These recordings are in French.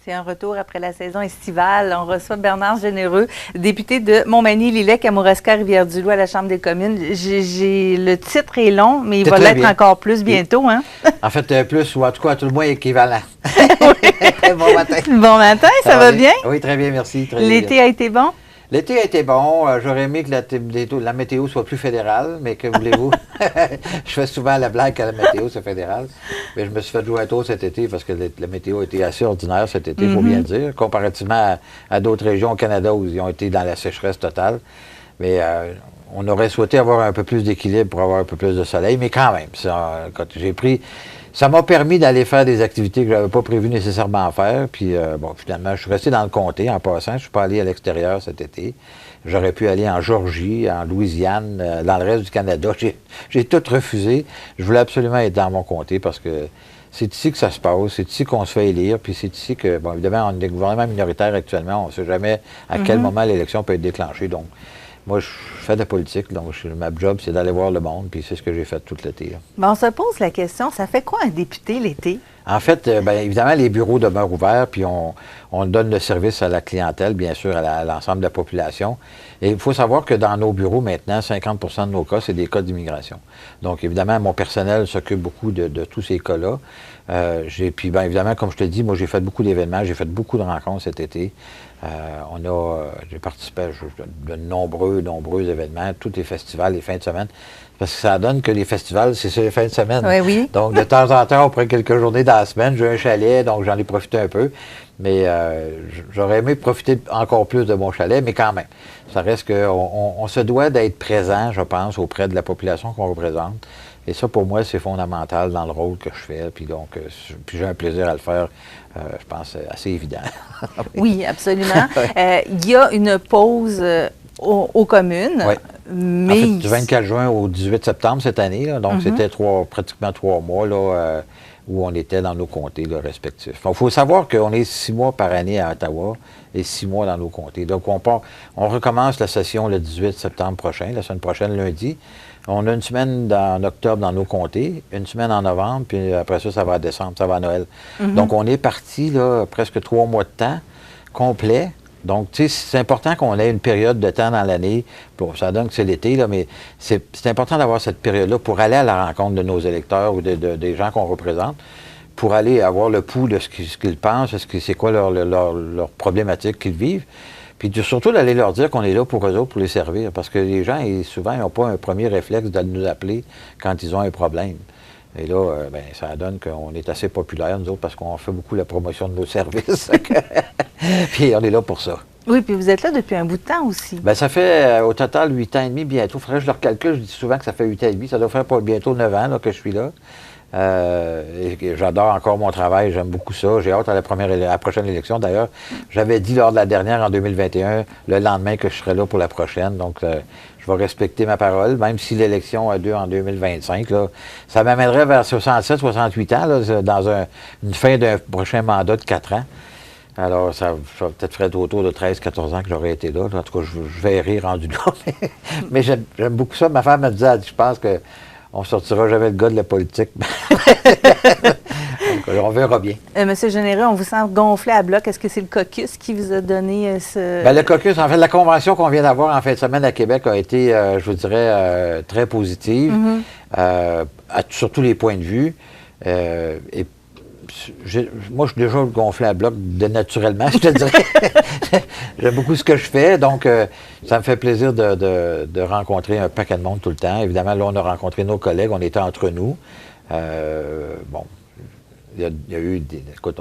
C'est un retour après la saison estivale. On reçoit Bernard Généreux, député de Montmagny-Lillet, Kamouraska, Rivière-du-Loup à la Chambre des communes. Le titre est long, mais il va l'être encore plus bientôt. Hein? En fait, plus, ou en tout cas, à tout le moins équivalent. Bon matin. Bon matin, ça va bien? Oui, très bien, merci. L'été a été bon? L'été a été bon. J'aurais aimé que la météo soit plus fédérale, mais que voulez-vous? Je fais souvent la blague que la météo, c'est fédéral. Mais je me suis fait jouer un tour cet été parce que la météo a été assez ordinaire cet été, il faut bien le dire, comparativement à d'autres régions au Canada où ils ont été dans la sécheresse totale. Mais on aurait souhaité avoir un peu plus d'équilibre pour avoir un peu plus de soleil, mais quand même, ça m'a permis d'aller faire des activités que je n'avais pas prévu nécessairement faire. Puis, finalement, je suis resté dans le comté en passant. Je ne suis pas allé à l'extérieur cet été. J'aurais pu aller en Georgie, en Louisiane, dans le reste du Canada. J'ai tout refusé. Je voulais absolument être dans mon comté parce que c'est ici que ça se passe, c'est ici qu'on se fait élire, puis c'est ici que, bon, évidemment, on est gouvernement minoritaire actuellement. On ne sait jamais à quel moment l'élection peut être déclenchée. Donc, moi, je fais de la politique, donc ma job, c'est d'aller voir le monde, puis c'est ce que j'ai fait tout l'été. Bon, on se pose la question, ça fait quoi un député l'été? En fait, évidemment, les bureaux demeurent ouverts, puis on donne le service à la clientèle, bien sûr, à l'ensemble de la population. Et il faut savoir que dans nos bureaux, maintenant, 50 de nos cas, c'est des cas d'immigration. Donc, évidemment, mon personnel s'occupe beaucoup de tous ces cas-là. Puis, évidemment, comme je te dis, moi, j'ai fait beaucoup d'événements, j'ai fait beaucoup de rencontres cet été. J'ai participé à de nombreux événements, tous les festivals, les fins de semaine. Parce que ça donne que les festivals, c'est sur les fins de semaine. Oui, oui. Donc, de temps en temps, on prend quelques journées dans la semaine. J'ai un chalet, donc j'en ai profité un peu. Mais j'aurais aimé profiter encore plus de mon chalet, mais quand même, ça reste qu'on se doit d'être présent, je pense, auprès de la population qu'on représente. Et ça, pour moi, c'est fondamental dans le rôle que je fais. Puis donc, j'ai un plaisir à le faire, je pense, assez évident. Oui, absolument. Il y a une pause aux communes. Oui. Mais... En fait, du 24 juin au 18 septembre cette année, là, donc c'était pratiquement 3 mois là, où on était dans nos comtés là, respectifs. Il faut savoir qu'on est 6 mois par année à Ottawa et 6 mois dans nos comtés. Donc, on recommence la session le 18 septembre prochain, la semaine prochaine, lundi. On a une semaine en octobre dans nos comtés, une semaine en novembre, puis après ça va à décembre, ça va à Noël. Donc, on est parti là, presque 3 mois de temps complet. Donc, tu sais, c'est important qu'on ait une période de temps dans l'année. Ça donne que c'est l'été, là, mais c'est important d'avoir cette période-là pour aller à la rencontre de nos électeurs ou des gens qu'on représente, pour aller avoir le pouls de ce qu'ils pensent, c'est quoi leur problématique qu'ils vivent. Puis surtout d'aller leur dire qu'on est là pour eux autres, pour les servir. Parce que les gens, souvent, ils n'ont pas un premier réflexe de nous appeler quand ils ont un problème. Et là, ça donne qu'on est assez populaire, nous autres, parce qu'on fait beaucoup la promotion de nos services. Puis on est là pour ça. Oui, puis vous êtes là depuis un bout de temps aussi. Bien, ça fait au total 8 ans et demi bientôt. Il faudrait que je le recalcule. Je dis souvent que ça fait 8 ans et demi. Ça doit faire bientôt 9 ans là, que je suis là. J'adore encore mon travail. J'aime beaucoup ça. J'ai hâte à la prochaine élection. D'ailleurs, j'avais dit lors de la dernière, en 2021, le lendemain que je serais là pour la prochaine. Donc, je vais respecter ma parole, même si l'élection a lieu en 2025. Là, ça m'amènerait vers 67, 68 ans, là, dans une fin d'un prochain mandat de 4 ans. Alors, ça peut-être ferait autour de 13, 14 ans que j'aurais été là. En tout cas, je verrai rendu là. Mais j'aime beaucoup ça. Ma femme me disait, je pense qu'on ne sortira jamais le gars de la politique. On verra bien. Monsieur Généreux, on vous sent gonflé à bloc. Est-ce que c'est le caucus qui vous a donné ce... Bien, le caucus, en fait, la convention qu'on vient d'avoir en fin de semaine à Québec a été, je vous dirais, très positive, sur tous les points de vue. Et moi, je suis déjà gonflé à bloc naturellement, je te dirais. J'aime beaucoup ce que je fais, donc ça me fait plaisir de rencontrer un paquet de monde tout le temps. Évidemment, là, on a rencontré nos collègues, on était entre nous. Il y a eu des... Écoute,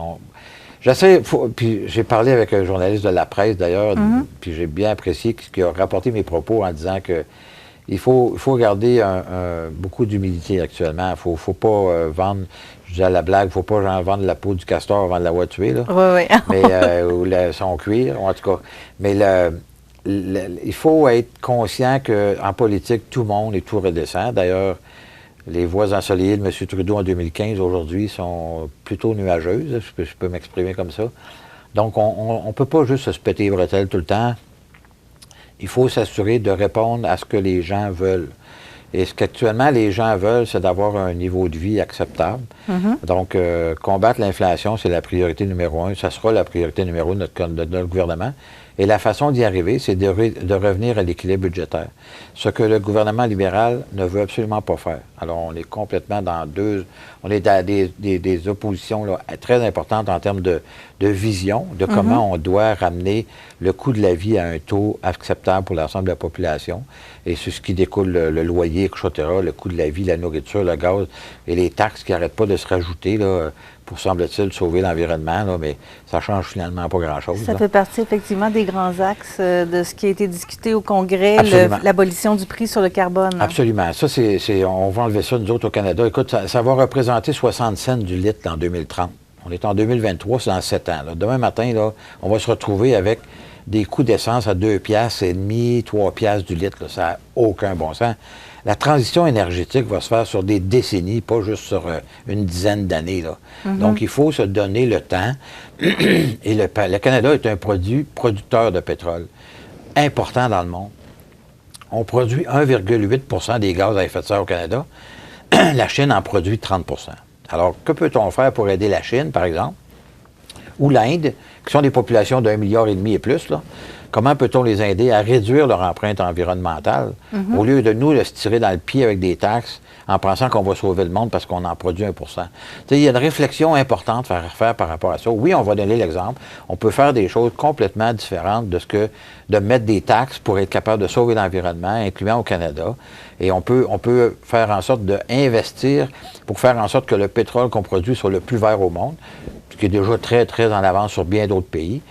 puis j'ai parlé avec un journaliste de la presse, d'ailleurs, puis j'ai bien apprécié qui a rapporté mes propos en disant que il faut garder beaucoup d'humilité actuellement. Il ne faut pas vendre, je dis à la blague, il ne faut pas vendre la peau du castor avant de l'avoir tué, là. Oui, oui. Mais, ou son cuir, en tout cas. Mais il faut être conscient qu'en politique, tout le monde est tout redescend. D'ailleurs, les voix ensoleillées de M. Trudeau en 2015, aujourd'hui, sont plutôt nuageuses. Je peux m'exprimer comme ça. Donc, on ne peut pas juste se péter les bretelles tout le temps. Il faut s'assurer de répondre à ce que les gens veulent. Et ce qu'actuellement les gens veulent, c'est d'avoir un niveau de vie acceptable. Donc, combattre l'inflation, c'est la priorité numéro 1. Ça sera la priorité numéro 1 de notre gouvernement. Et la façon d'y arriver, c'est de revenir à l'équilibre budgétaire. Ce que le gouvernement libéral ne veut absolument pas faire. Alors, on est complètement on est dans des oppositions là, très importantes en termes de vision, de comment on doit ramener le coût de la vie à un taux acceptable pour l'ensemble de la population. Et c'est ce qui découle le loyer, etc., le coût de la vie, la nourriture, le gaz et les taxes qui n'arrêtent pas de se rajouter là, pour, semble-t-il, sauver l'environnement, là, mais ça change finalement pas grand-chose. Ça fait partie effectivement des grands axes de ce qui a été discuté au Congrès, l'abolition du prix sur le carbone. Absolument. Ça, on va enlever ça, nous autres, au Canada. Écoute, ça va représenter 60 cents du litre en 2030. On est en 2023, c'est dans 7 ans. Là. Demain matin, là, on va se retrouver avec des coûts d'essence à 2,5 $, 3 $ du litre. Là. Ça n'a aucun bon sens. La transition énergétique va se faire sur des décennies, pas juste sur une dizaine d'années. Là. Donc, il faut se donner le temps. Et le Canada est un producteur de pétrole important dans le monde. On produit 1,8 % des gaz à effet de serre au Canada. La Chine en produit 30 %. Alors, que peut-on faire pour aider la Chine, par exemple, ou l'Inde, qui sont des populations d'1,5 milliard et plus, là? Comment peut-on les aider à réduire leur empreinte environnementale au lieu de nous se tirer dans le pied avec des taxes en pensant qu'on va sauver le monde parce qu'on en produit 1 %. Il y a une réflexion importante à faire par rapport à ça. Oui, on va donner l'exemple. On peut faire des choses complètement différentes de mettre des taxes pour être capable de sauver l'environnement, incluant au Canada. Et on peut faire en sorte d'investir pour faire en sorte que le pétrole qu'on produit soit le plus vert au monde, ce qui est déjà très, très en avance sur bien d'autres pays.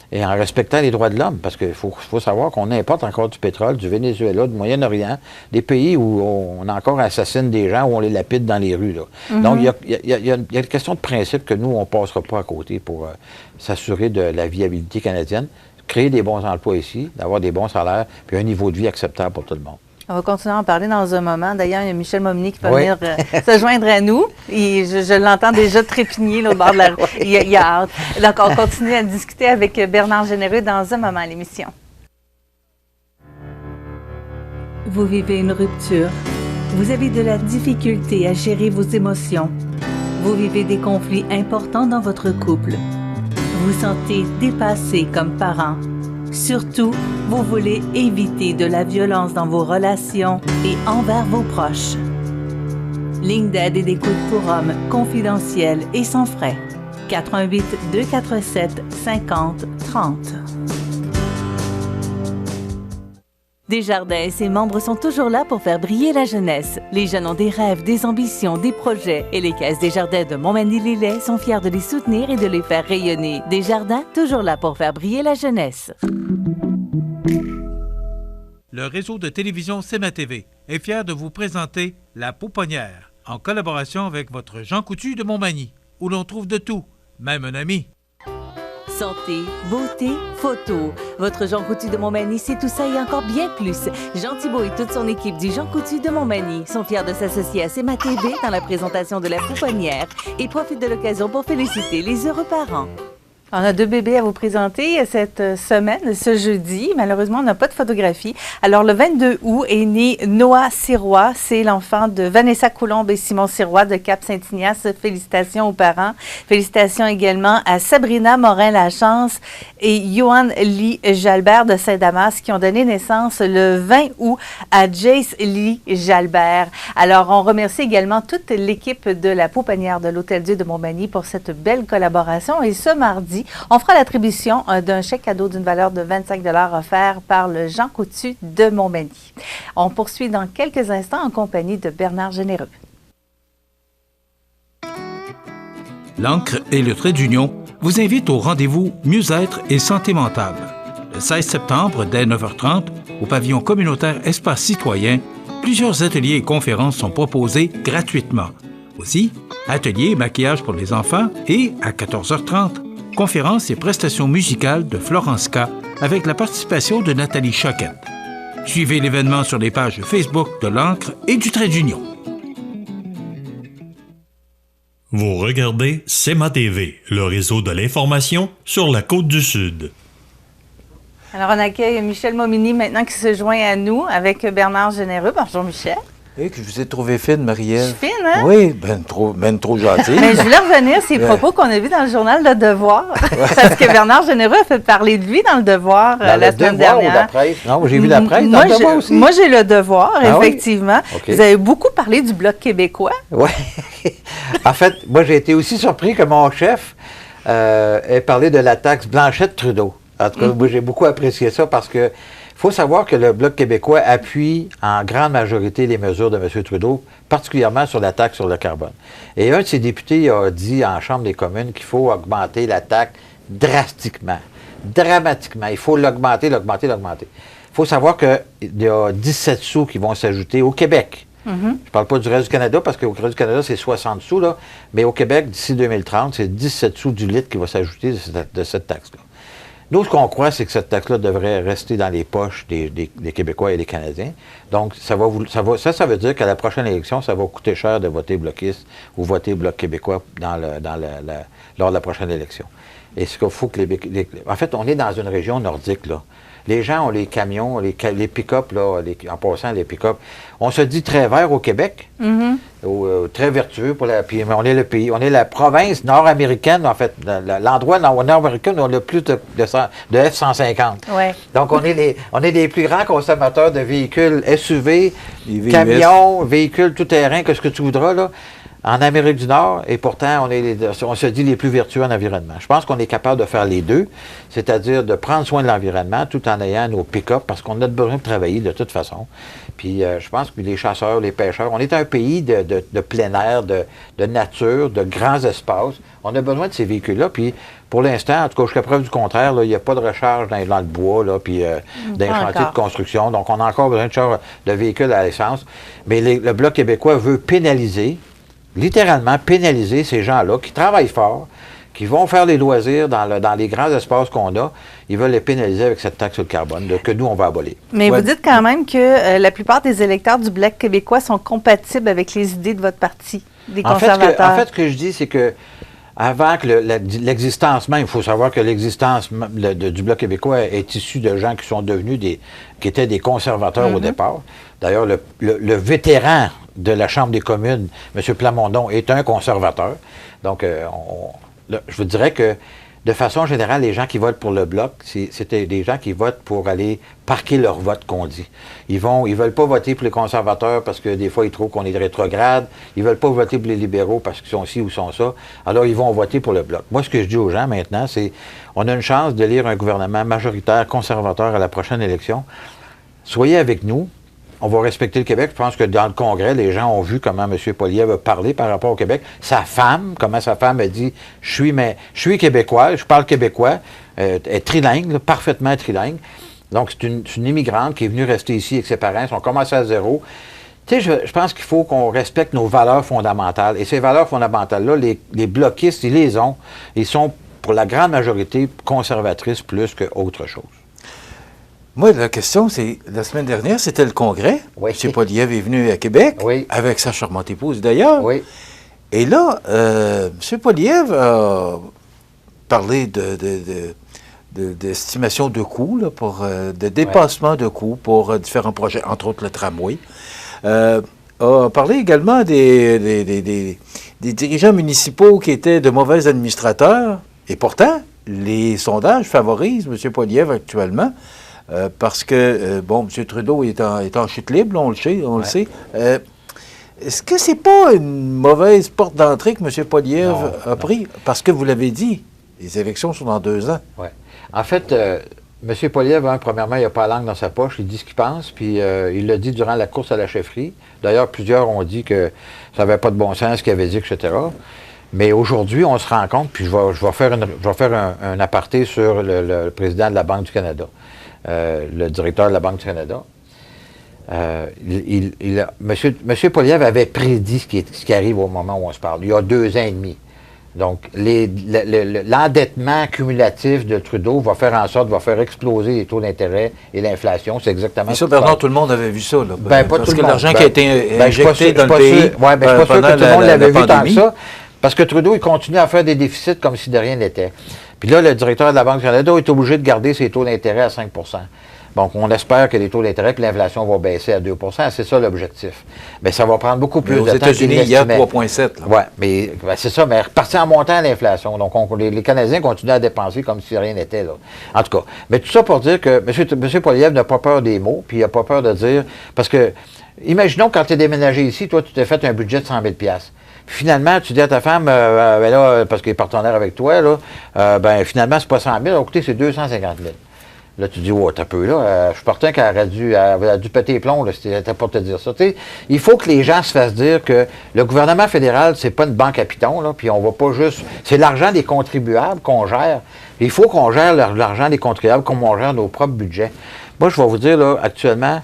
Et en respectant les droits de l'homme, parce qu'il faut savoir qu'on importe encore du pétrole du Venezuela, du Moyen-Orient, des pays où on encore assassine des gens, où on les lapide dans les rues. Là. Donc, il y a une question de principe que nous, on ne passera pas à côté pour s'assurer de la viabilité canadienne, créer des bons emplois ici, d'avoir des bons salaires, puis un niveau de vie acceptable pour tout le monde. On va continuer à en parler dans un moment. D'ailleurs, il y a Michel Momigny qui va venir se joindre à nous. Et je l'entends déjà trépigner là, au bord de la rue. Il a hâte. Donc, on continue à discuter avec Bernard Généreux dans un moment à l'émission. Vous vivez une rupture. Vous avez de la difficulté à gérer vos émotions. Vous vivez des conflits importants dans votre couple. Vous sentez dépassé comme parent. Surtout, vous voulez éviter de la violence dans vos relations et envers vos proches. Ligne d'aide et d'écoute pour hommes confidentielle et sans frais. 88 247 50 30. Desjardins et ses membres sont toujours là pour faire briller la jeunesse. Les jeunes ont des rêves, des ambitions, des projets. Et les Caisses Desjardins de Montmagny-Lillet sont fiers de les soutenir et de les faire rayonner. Desjardins, toujours là pour faire briller la jeunesse. Le réseau de télévision CMA-TV est fier de vous présenter La Pouponnière, en collaboration avec votre Jean Coutu de Montmagny, où l'on trouve de tout, même un ami. Santé, beauté, photo. Votre Jean Coutu de Montmagny, c'est tout ça et encore bien plus. Jean Thibault et toute son équipe du Jean Coutu de Montmagny sont fiers de s'associer à CMA-TV dans la présentation de La Pouponnière et profitent de l'occasion pour féliciter les heureux parents. On a 2 bébés à vous présenter cette semaine, ce jeudi. Malheureusement, on n'a pas de photographie. Alors, le 22 août est né Noah Sirois. C'est l'enfant de Vanessa Coulombe et Simon Sirois de Cap-Saint-Ignace. Félicitations aux parents. Félicitations également à Sabrina Morin-Lachance et Johan Lee Jalbert de Saint-Damas qui ont donné naissance le 20 août à Jace Lee Jalbert. Alors, on remercie également toute l'équipe de la Pouponnière de l'Hôtel-Dieu de Montmagny pour cette belle collaboration. Et ce mardi, on fera l'attribution d'un chèque cadeau d'une valeur de 25 $ offert par le Jean Coutu de Montmagny. On poursuit dans quelques instants en compagnie de Bernard Généreux. L'Ancre et le Trait d'Union vous invitent au rendez-vous Mieux-être et santé mentale. Le 16 septembre, dès 9h30, au pavillon communautaire Espace Citoyen, plusieurs ateliers et conférences sont proposés gratuitement. Aussi, ateliers et maquillage pour les enfants et, à 14h30, conférences et prestations musicales de Florence K avec la participation de Nathalie Choquette. Suivez l'événement sur les pages Facebook de l'Ancre et du Trait d'Union. Vous regardez CMA-TV, le réseau de l'information sur la Côte-du-Sud. Alors, on accueille Michel Momigny maintenant qui se joint à nous avec Bernard Généreux. Bonjour, Michel. Et que je vous ai trouvé fine, Marie-Ève. Je suis fine, hein? Oui, ben trop gentille. Mais je voulais revenir sur les propos qu'on a vus dans le journal Le Devoir. Parce que Bernard Généreux a fait parler de lui dans Le Devoir la semaine dernière. Ou la presse? Non, j'ai vu la presse dans Moi, Le Devoir aussi. Moi, j'ai Le Devoir, effectivement. Okay. Vous avez beaucoup parlé du Bloc québécois. Oui. En fait, moi, j'ai été aussi surpris que mon chef ait parlé de la taxe Blanchette-Trudeau. En tout cas, moi, j'ai beaucoup apprécié ça parce que il faut savoir que le Bloc québécois appuie en grande majorité les mesures de M. Trudeau, particulièrement sur la taxe sur le carbone. Et un de ses députés a dit en Chambre des communes qu'il faut augmenter la taxe drastiquement, dramatiquement. Il faut l'augmenter. Il faut savoir qu'il y a 17 sous qui vont s'ajouter au Québec. Je ne parle pas du reste du Canada, parce qu'au reste du Canada, c'est 60 sous, là. Mais au Québec, d'ici 2030, c'est 17 sous du litre qui va s'ajouter de cette taxe-là. Nous, ce qu'on croit, c'est que cette taxe-là devrait rester dans les poches des Québécois et des Canadiens. Donc, ça veut dire qu'à la prochaine élection, ça va coûter cher de voter bloquiste ou voter Bloc québécois lors de la prochaine élection. Et ce qu'il faut que en fait, on est dans une région nordique, là. Les gens ont les camions, les pick-up, là, en passant les pick-up. On se dit très vert au Québec, très vertueux. Puis on est le pays, on est la province nord-américaine, en fait, l'endroit nord-américain où on a le plus de F-150. Ouais. Donc, on est les plus grands consommateurs de véhicules SUV, camions, véhicules tout-terrain, que ce que tu voudras, là, en Amérique du Nord, et pourtant, on se dit les plus vertueux en environnement. Je pense qu'on est capable de faire les deux, c'est-à-dire de prendre soin de l'environnement tout en ayant nos pick-up, parce qu'on a besoin de travailler de toute façon. Puis je pense que les chasseurs, les pêcheurs, on est un pays de plein air, de nature, de grands espaces. On a besoin de ces véhicules-là, puis pour l'instant, en tout cas, jusqu'à preuve du contraire, il n'y a pas de recharge dans le bois, là, puis dans les chantiers de construction. Donc, on a encore besoin de véhicules à essence. Mais le Bloc québécois veut littéralement pénaliser ces gens-là qui travaillent fort, qui vont faire les loisirs dans les grands espaces qu'on a. Ils veulent les pénaliser avec cette taxe sur le carbone que nous, on va abolir. Mais vous dites quand même que la plupart des électeurs du Bloc québécois sont compatibles avec les idées de votre parti, des conservateurs. En fait, ce que je dis, c'est que avant que l'existence même, il faut savoir que l'existence du Bloc québécois est issue de gens qui sont devenus qui étaient des conservateurs au départ. D'ailleurs, le vétéran de la Chambre des communes, M. Plamondon, est un conservateur. Donc, je vous dirais que, de façon générale, les gens qui votent pour le Bloc, c'était des gens qui votent pour aller parquer leur vote, qu'on dit. Ils veulent pas voter pour les conservateurs parce que des fois, ils trouvent qu'on est rétrograde. Ils veulent pas voter pour les libéraux parce qu'ils sont ci ou sont ça. Alors, ils vont voter pour le Bloc. Moi, ce que je dis aux gens maintenant, c'est on a une chance de lire un gouvernement majoritaire conservateur à la prochaine élection. Soyez avec nous. On va respecter le Québec. Je pense que dans le Congrès, les gens ont vu comment M. Poilievre a parlé par rapport au Québec. Comment sa femme a dit « Je suis québécois, je parle québécois. Elle est trilingue, là, parfaitement trilingue. » Donc, c'est une immigrante qui est venue rester ici avec ses parents. Ils ont commencé à zéro. Tu sais, je pense qu'il faut qu'on respecte nos valeurs fondamentales. Et ces valeurs fondamentales-là, les bloquistes, ils les ont. Ils sont, pour la grande majorité, conservatrices plus qu'autre chose. Moi, la question, c'est, la semaine dernière, c'était le Congrès. Oui. M. Poilievre est venu à Québec, avec sa charmante épouse d'ailleurs. Oui. Et là, M. Poilievre a parlé d'estimation de coûts, là, de dépassement de coûts pour différents projets, entre autres le tramway. A parlé également des dirigeants municipaux qui étaient de mauvais administrateurs. Et pourtant, les sondages favorisent M. Poilievre actuellement. Parce que, M. Trudeau est en chute libre, là, on le sait. Est-ce que c'est pas une mauvaise porte d'entrée que M. Poilievre a pris? Parce que vous l'avez dit, les élections sont dans 2 ans. Oui. En fait, M. Poilievre, premièrement, il n'a pas la langue dans sa poche, il dit ce qu'il pense, puis il l'a dit durant la course à la chefferie. D'ailleurs, plusieurs ont dit que ça n'avait pas de bon sens, ce qu'il avait dit, etc. Mais aujourd'hui, on se rend compte, puis je vais faire un aparté sur le président de la Banque du Canada. Le directeur de la Banque du Canada. M. Poilievre avait prédit ce qui arrive au moment où on se parle, il y a 2 ans et demi. Donc, l'endettement cumulatif de Trudeau va faire exploser les taux d'intérêt et l'inflation. C'est exactement ça. Bernard, tout le monde avait vu ça. Là. Pas parce tout que le monde. l'argent qui a été injecté dans le pays je ne suis pas sûr que tout le monde l'avait vu tant que ça. Parce que Trudeau, il continue à faire des déficits comme si de rien n'était. Puis là, le directeur de la Banque du Canada est obligé de garder ses taux d'intérêt à 5 %. Donc, on espère que les taux d'intérêt et l'inflation vont baisser à 2 %. C'est ça l'objectif. Mais ça va prendre beaucoup plus de temps. Aux États-Unis, il y a 3,7. Oui, mais c'est ça, mais reparti en montant l'inflation. Donc, les Canadiens continuent à dépenser comme si rien n'était, là. En tout cas. Mais tout ça pour dire que M. Poilievre n'a pas peur des mots, puis il n'a pas peur de dire. Parce que, imaginons quand tu es déménagé ici, toi, tu t'es fait un budget de 100 000 $. Puis finalement, tu dis à ta femme, ben là, parce qu'elle est partenaire avec toi, là, ben finalement, c'est pas 100 000, écoutez, c'est 250 000. Là, tu dis, oh, t'as peu, là. Je suis certain qu'elle a dû péter les plombs, là, c'était pour te dire ça. Tu sais, il faut que les gens se fassent dire que le gouvernement fédéral, c'est pas une banque à pitons, là, puis on va pas juste. C'est l'argent des contribuables qu'on gère. Il faut qu'on gère l'argent des contribuables comme on gère nos propres budgets. Moi, je vais vous dire, là, actuellement,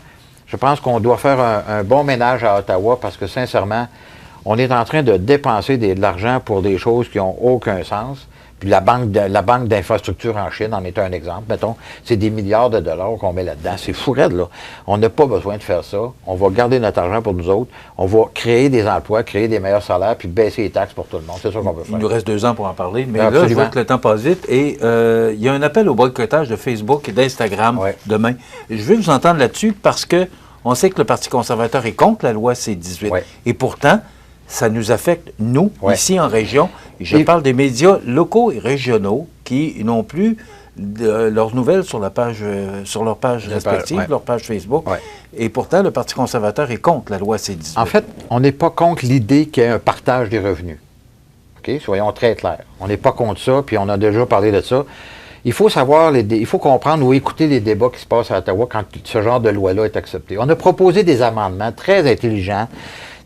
je pense qu'on doit faire un bon ménage à Ottawa parce que, sincèrement, on est en train de dépenser de l'argent pour des choses qui n'ont aucun sens. Puis la banque d'infrastructure en Chine en est un exemple, mettons. C'est des milliards de dollars qu'on met là-dedans. C'est fou raide, là. On n'a pas besoin de faire ça. On va garder notre argent pour nous autres. On va créer des emplois, créer des meilleurs salaires, puis baisser les taxes pour tout le monde. C'est ça qu'on veut faire. Il nous reste 2 ans pour en parler, mais absolument. Là, je vois que le temps passe vite. Et il y a un appel au boycottage de Facebook et d'Instagram demain. Je veux vous entendre là-dessus parce que on sait que le Parti conservateur est contre la loi C-18. Ouais. Et pourtant, ça nous affecte, nous, ici en région. Je Et parle des médias locaux et régionaux qui n'ont plus leurs nouvelles sur leur page respective, leur page Facebook. Ouais. Et pourtant, le Parti conservateur est contre la loi C-18. En fait, on n'est pas contre l'idée qu'il y ait un partage des revenus. OK? Soyons très clairs. On n'est pas contre ça, puis on a déjà parlé de ça. Il faut savoir, il faut comprendre ou écouter les débats qui se passent à Ottawa quand ce genre de loi-là est accepté. On a proposé des amendements très intelligents,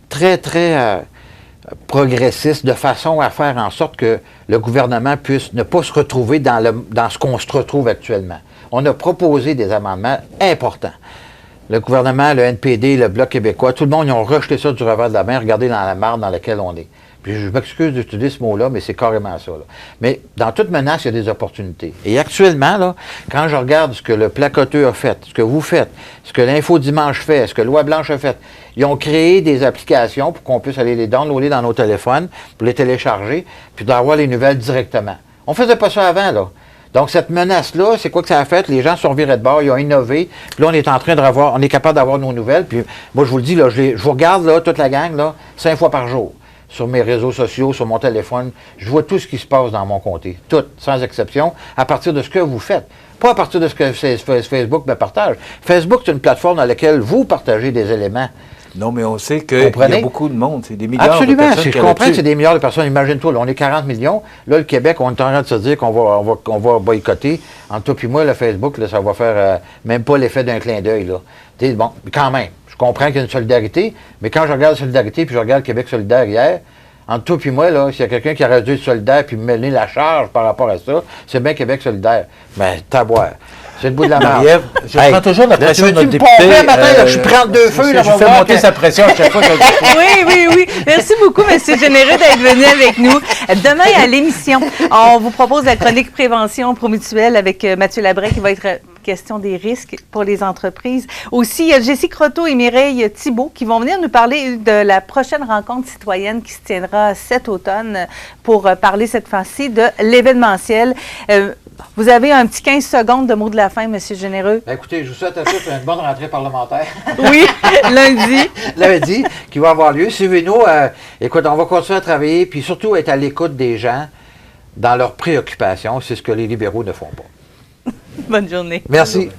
très progressiste de façon à faire en sorte que le gouvernement puisse ne pas se retrouver dans ce qu'on se retrouve actuellement. On a proposé des amendements importants. Le gouvernement, le NPD, le Bloc québécois, tout le monde, ils ont rejeté ça du revers de la main. Regardez dans la marde dans laquelle on est. Puis je m'excuse d'utiliser ce mot-là, mais c'est carrément ça, là. Mais dans toute menace, il y a des opportunités. Et actuellement, là, quand je regarde ce que le Placoteux a fait, ce que vous faites, ce que l'Info Dimanche fait, ce que Loi Blanche a fait, ils ont créé des applications pour qu'on puisse aller les downloader dans nos téléphones, pour les télécharger, puis d'avoir les nouvelles directement. On faisait pas ça avant, là. Donc, cette menace-là, c'est quoi que ça a fait? Les gens sont virés de bord, ils ont innové, puis là, on est en train on est capable d'avoir nos nouvelles, puis moi, je vous le dis, là, je vous regarde, là, toute la gang, là, 5 fois par jour. Sur mes réseaux sociaux, sur mon téléphone, je vois tout ce qui se passe dans mon comté. Tout, sans exception, à partir de ce que vous faites. Pas à partir de ce que Facebook me partage. Facebook, c'est une plateforme dans laquelle vous partagez des éléments. Non, mais on sait qu'il y a beaucoup de monde. C'est des milliards Absolument, de personnes. Je comprends que c'est des milliards de personnes. Imagine-toi, là, on est 40 millions. Là, le Québec, on est en train de se dire qu'on va boycotter. Entre toi et moi, le Facebook, là, ça va faire même pas l'effet d'un clin d'œil, là. Bon, quand même. Je comprends qu'il y a une solidarité, mais quand je regarde la solidarité puis je regarde Québec solidaire hier, entre toi et moi, là, s'il y a quelqu'un qui aurait dû être solidaire puis me mener la charge par rapport à ça, c'est bien Québec solidaire. Mais taboire. C'est le bout de la marde. Marie-Ève, je prends toujours la pression de notre député. Matin, je prends deux feux. Je fais monter sa pression à chaque fois que je Oui. Merci beaucoup, M. Généreux, d'être venu avec nous. Demain, à l'émission, on vous propose la chronique prévention promutuelle avec Mathieu Labrec qui va être question des risques pour les entreprises. Aussi, il y a Jessie Croteau et Mireille Thibault qui vont venir nous parler de la prochaine rencontre citoyenne qui se tiendra cet automne pour parler cette fois-ci de l'événementiel. Vous avez un petit 15 secondes de mot de la fin, M. Généreux. Ben écoutez, je vous souhaite à tous une bonne rentrée parlementaire. Oui, lundi. Lundi, qui va avoir lieu. Suivez-nous. Écoute, on va continuer à travailler, puis surtout être à l'écoute des gens dans leurs préoccupations. C'est ce que les libéraux ne font pas. Bonne journée. Merci.